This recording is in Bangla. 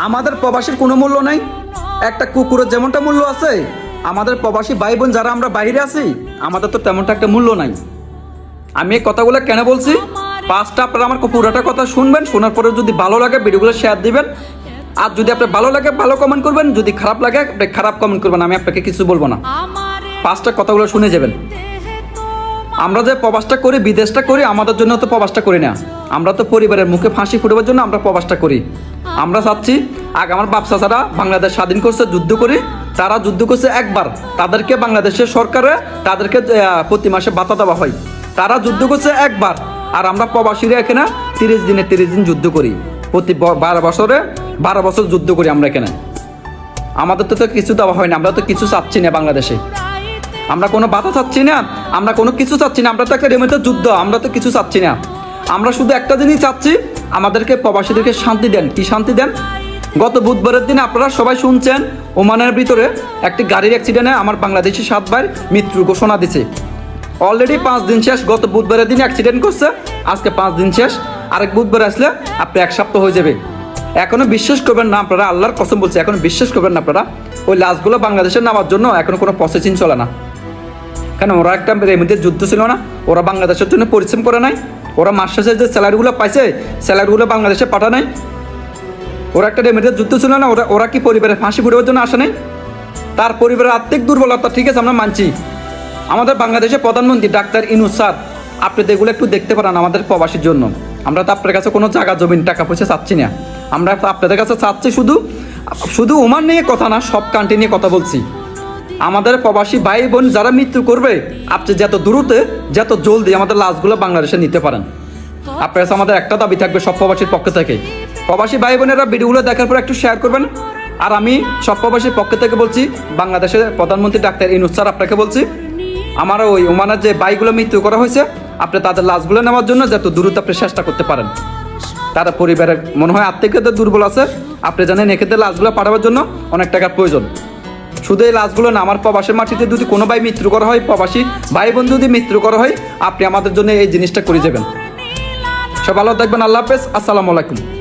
আমাদের প্রবাসীর কোনো মূল্য নাই। একটা কুকুরের যেমনটা মূল্য আছে, আমাদের প্রবাসী ভাই বোন যারা আমরা বাইরে আছি, আমাদের তো তেমনটা একটা মূল্য নাই। আমি এই কথাগুলো কেন বলছি, পাঁচটা আপনারা আমার পুরোটা কথা শুনবেন, শোনার পরে যদি ভালো লাগে ভিডিওগুলো শেয়ার দিবেন, আর যদি আপনার ভালো লাগে ভালো কমেন্ট করবেন, যদি খারাপ লাগে আপনি খারাপ কমেন্ট করবেন, আমি আপনাকে কিছু বলবো না। পাঁচটা কথাগুলো শুনে যাবেন। আমরা যে প্রবাসটা করি, বিদেশটা করি, আমাদের জন্য তো প্রবাসটা করি না। আমরা তো পরিবারের মুখে ফাঁসি ফুটাবার জন্য আমরা প্রবাসটা করি। আমরা চাচ্ছি আগে আমার বাপ চাচারা বাংলাদেশ স্বাধীন করছে, যুদ্ধ করি, তারা যুদ্ধ করছে একবার, তাদেরকে বাংলাদেশের সরকারে তাদেরকে প্রতি মাসে ভাতা দেওয়া হয়। তারা যুদ্ধ করছে একবার, আর আমরা প্রবাসীরা এখানে 30 দিনে 30 দিন যুদ্ধ করি, প্রতি 12 বছরে 12 বছর যুদ্ধ করি আমরা এখানে। আমাদের তো কিছু দেওয়া হয় না, আমরা তো কিছু চাচ্ছি না বাংলাদেশে। আমরা কোনো বাধা চাচ্ছি না, আমরা কোনো কিছু চাচ্ছি না। আমরা তো একটা রেমিতে যুদ্ধ, আমরা তো কিছু চাচ্ছি না। আমরা শুধু একটা জিনিস চাচ্ছি, আমাদেরকে প্রবাসীদেরকে শান্তি দেন। কি শান্তি দেন? গত বুধবারের দিন আপনারা সবাই শুনছেন, ওমানের ভিতরে একটি গাড়ির অ্যাক্সিডেন্টে আমার বাংলাদেশি 7 ভাইয়ের মৃত্যুর ঘোষণা দিছে। অলরেডি 5 দিন শেষ। গত বুধবারের দিন অ্যাক্সিডেন্ট করছে, আজকে 5 দিন শেষ। আরেক বুধবার আসলে আপনি 1 সপ্তাহ হয়ে যাবে। এখনো বিশ্বাস করবেন না আপনারা, আল্লাহর কসম বলছি, এখনো বিশ্বাস করবেন না আপনারা। ওই লাশগুলো বাংলাদেশে নামার জন্য এখনো কোনো প্রসেসিং চলে না। কেন? ওরা একটা রেমিদের যুদ্ধ ছিল না, ওরা বাংলাদেশের জন্য পরিশ্রম করে নাই, ওরা মাস শেষে যে স্যালারিগুলো পাইছে স্যালারিগুলো বাংলাদেশে পাঠা নাই। ওরা একটা রেমিদের যুদ্ধ ছিল না, ওরা কি পরিবারের ফাঁসি ফুটাবার জন্য আসে নাই? তার পরিবারের আর্থিক দুর্বলতা ঠিক আছে, আমরা মানছি। আমাদের বাংলাদেশের প্রধানমন্ত্রী ডাক্তার ইউনূস স্যার, আপনি তো এগুলো একটু দেখতে পারেন আমাদের প্রবাসীর জন্য। আমরা তো আপনার কাছে কোনো জায়গা জমিন টাকা পয়সা চাচ্ছি না, আমরা তো আপনাদের কাছে চাচ্ছি শুধু ওমান নিয়ে কথা না, সব কান্ট্রি নিয়ে কথা বলছি। আমাদের প্রবাসী ভাই বোন যারা মৃত্যু করবে, আপনি যত দ্রুত যত জলদি আমাদের লাশগুলো বাংলাদেশে নিতে পারেন। আপনার কাছে আমাদের একটা দাবি থাকবে সব প্রবাসীর পক্ষ থেকে। প্রবাসী ভাই বোনেরা ভিডিওগুলো দেখার পর একটু শেয়ার করবেন। আর আমি সব প্রবাসীর পক্ষ থেকে বলছি, বাংলাদেশের প্রধানমন্ত্রী ডাক্তার ইউনূস স্যার আপনাকে বলছি, আমার ওই ওমানের যে ভাইগুলো মৃত্যু করা হয়েছে, আপনি তাদের লাশগুলো নেওয়ার জন্য যত দ্রুত আপনি চেষ্টা করতে পারেন। তারা পরিবারের মনে হয় আর্থিকতা দুর্বল আছে, আপনি জানেন এক্ষেত্রে লাশগুলো পাঠাবার জন্য অনেক টাকার প্রয়োজন। শুধু এই লাশগুলো না, আমার প্রবাসের মাটিতে যদি কোনো ভাই মৃত্যু করা হয়, প্রবাসী ভাই বোন যদি মৃত্যু করা হয়, আপনি আমাদের জন্য এই জিনিসটা করে যাবেন। সব ভালো থাকবেন। আল্লাহ হাফেজ। আসসালামু আলাইকুম।